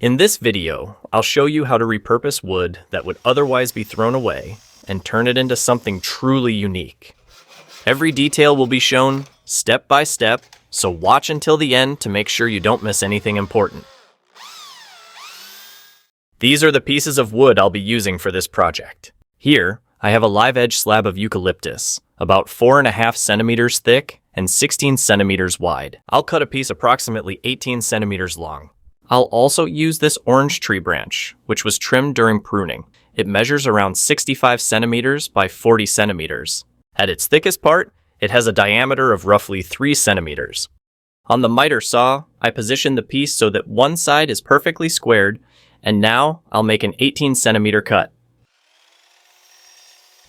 In this video, I'll show you how to repurpose wood that would otherwise be thrown away and turn it into something truly unique. Every detail will be shown step by step, so watch until the end to make sure you don't miss anything important. These are the pieces of wood I'll be using for this project. Here, I have a live edge slab of eucalyptus, about 4.5 centimeters thick and 16 centimeters wide. I'll cut a piece approximately 18 centimeters long. I'll also use this orange tree branch, which was trimmed during pruning. It measures around 65 centimeters by 40 centimeters. At its thickest part, it has a diameter of roughly 3 centimeters. On the miter saw, I positioned the piece so that one side is perfectly squared, and now I'll make an 18 centimeter cut.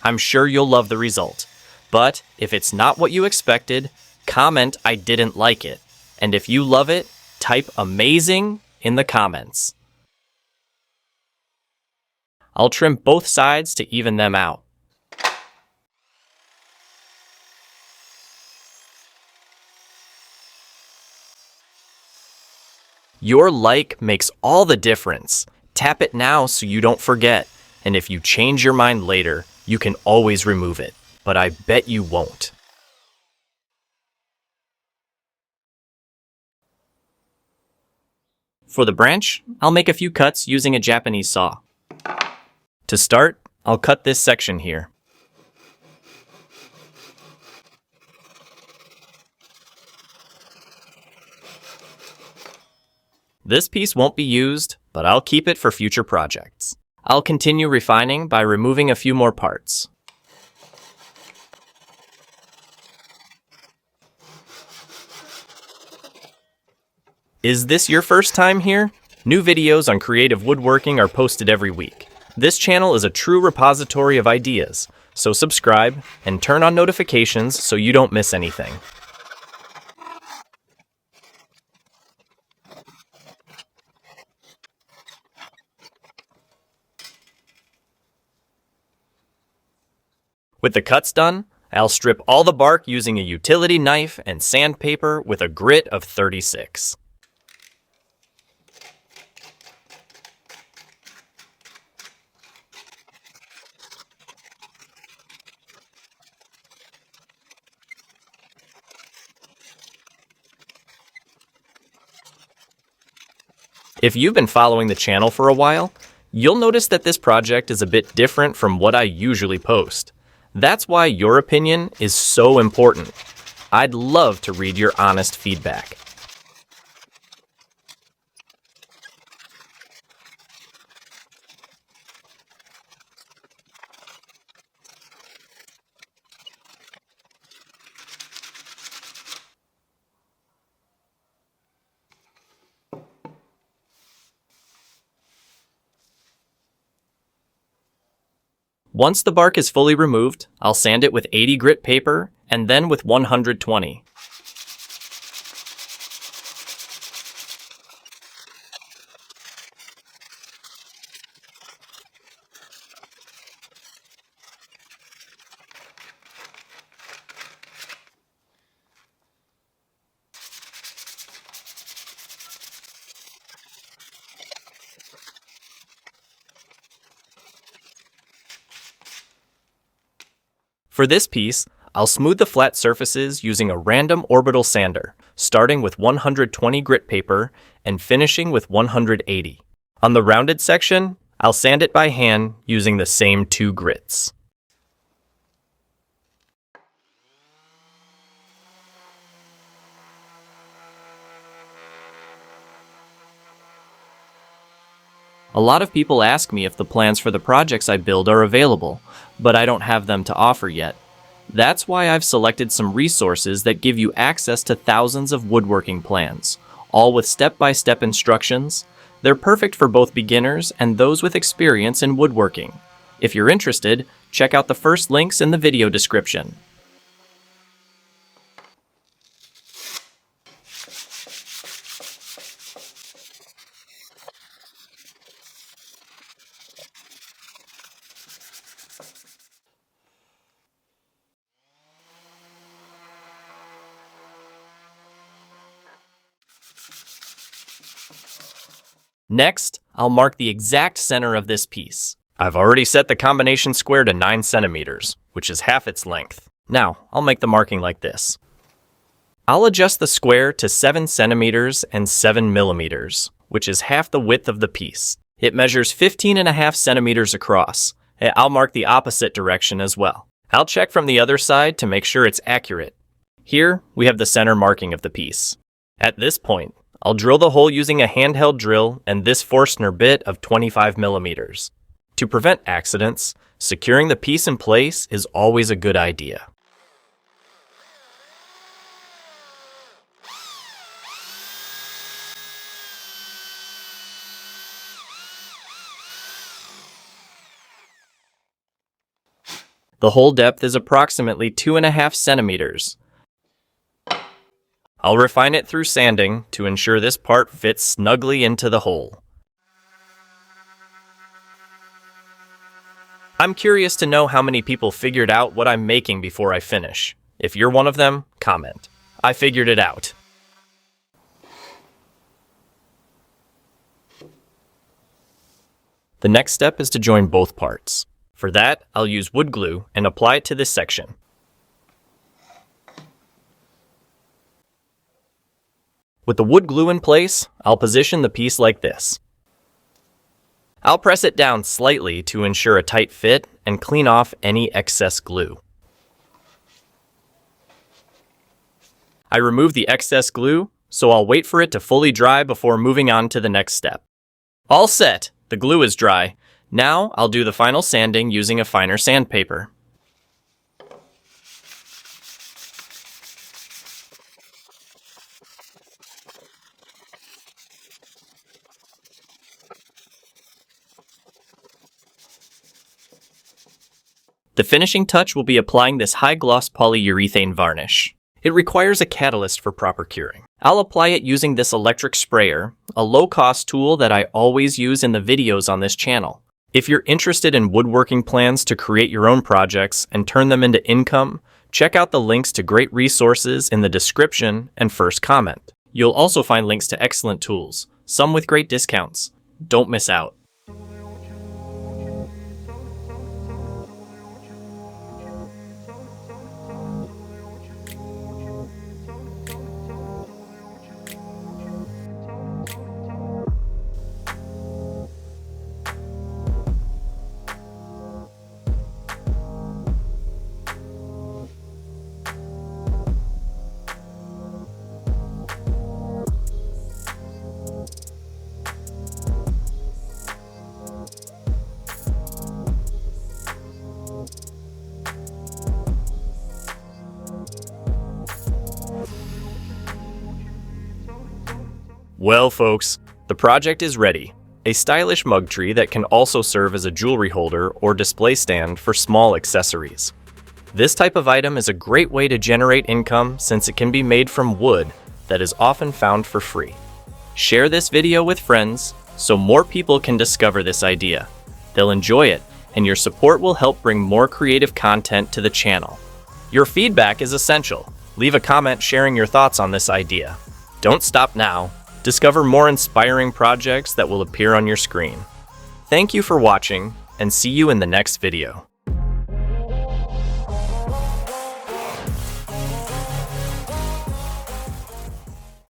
I'm sure you'll love the result, but if it's not what you expected, comment I didn't like it. And if you love it, type amazing in the comments. I'll trim both sides to even them out. Your like makes all the difference. Tap it now so you don't forget. And if you change your mind later, you can always remove it. But I bet you won't. For the branch, I'll make a few cuts using a Japanese saw. To start, I'll cut this section here. This piece won't be used, but I'll keep it for future projects. I'll continue refining by removing a few more parts. Is this your first time here? New videos on creative woodworking are posted every week. This channel is a true repository of ideas, so subscribe and turn on notifications so you don't miss anything. With the cuts done, I'll strip all the bark using a utility knife and sandpaper with a grit of 36. If you've been following the channel for a while, you'll notice that this project is a bit different from what I usually post. That's why your opinion is so important. I'd love to read your honest feedback. Once the bark is fully removed, I'll sand it with 80 grit paper and then with 120. For this piece, I'll smooth the flat surfaces using a random orbital sander, starting with 120 grit paper and finishing with 180. On the rounded section, I'll sand it by hand using the same 2 grits. A lot of people ask me if the plans for the projects I build are available, but I don't have them to offer yet. That's why I've selected some resources that give you access to thousands of woodworking plans, all with step-by-step instructions. They're perfect for both beginners and those with experience in woodworking. If you're interested, check out the first links in the video description. Next, I'll mark the exact center of this piece. I've already set the combination square to 9 centimeters, which is half its length. Now, I'll make the marking like this. I'll adjust the square to 7 centimeters and 7 millimeters, which is half the width of the piece. It measures 15.5 centimeters across. I'll mark the opposite direction as well. I'll check from the other side to make sure it's accurate. Here, we have the center marking of the piece. At this point, I'll drill the hole using a handheld drill and this Forstner bit of 25 millimeters. To prevent accidents, securing the piece in place is always a good idea. The hole depth is approximately 2.5 centimeters. I'll refine it through sanding to ensure this part fits snugly into the hole. I'm curious to know how many people figured out what I'm making before I finish. If you're one of them, comment. I figured it out. The next step is to join both parts. For that, I'll use wood glue and apply it to this section. With the wood glue in place, I'll position the piece like this. I'll press it down slightly to ensure a tight fit and clean off any excess glue. I remove the excess glue, so I'll wait for it to fully dry before moving on to the next step. All set! The glue is dry. Now I'll do the final sanding using a finer sandpaper. The finishing touch will be applying this high-gloss polyurethane varnish. It requires a catalyst for proper curing. I'll apply it using this electric sprayer, a low-cost tool that I always use in the videos on this channel. If you're interested in woodworking plans to create your own projects and turn them into income, check out the links to great resources in the description and first comment. You'll also find links to excellent tools, some with great discounts. Don't miss out. Well, folks, the project is ready. A stylish mug tree that can also serve as a jewelry holder or display stand for small accessories. This type of item is a great way to generate income since it can be made from wood that is often found for free. Share this video with friends so more people can discover this idea. They'll enjoy it, and your support will help bring more creative content to the channel. Your feedback is essential. Leave a comment sharing your thoughts on this idea. Don't stop now. Discover more inspiring projects that will appear on your screen. Thank you for watching, and see you in the next video.